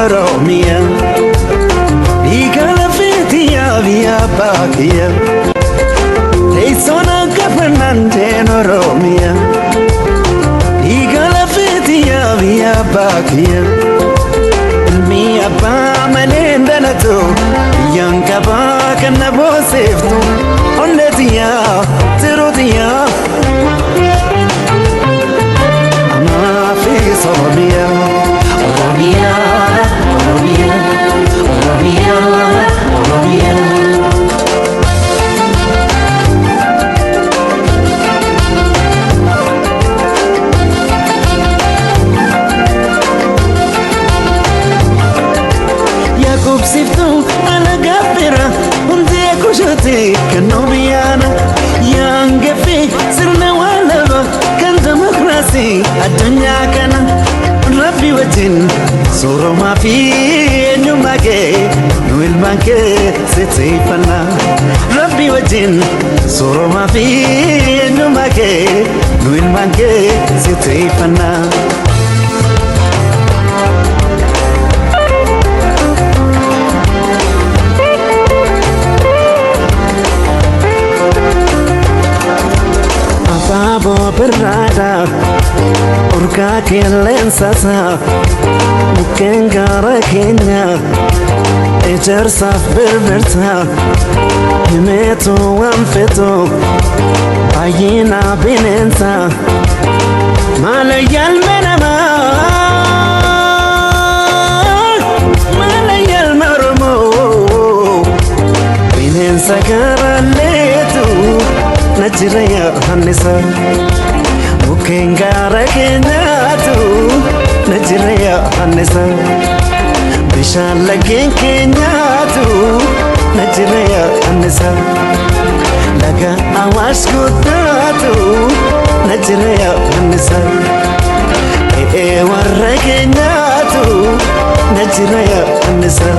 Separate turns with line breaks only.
Oromia Igala Fitia via Bakia Teisona Governante Oromia Igala Fitia via Bakia Mia pa manenda na to Yanka ba kana bo seftu Onne dia zero dia Ama fi Oromia Oromia Oromia Oromia Oromia Siftu ala gafira unde kushati kanobiana yange fi sirna walaba kan demokrasi adunya kana rabbi wajin suro ma fi nyumake nuil manke sitifana rabbi wajin suro ma fi nyumake nuil manke sitifana Babo berada Urka kelen sasa Bukan gara kenya Ejar saf berberta Himeto amfeto Ayina binensa Malayal menama Malayal marumo Binensa gara letu Najraya Hanisa Ukengara Kenyatu Najraya Hanisa Bishala Kenyatu Najraya Hanisa Laga Awash Kutatu Najraya Hanisa Warra Kenyatu Najraya Hanisa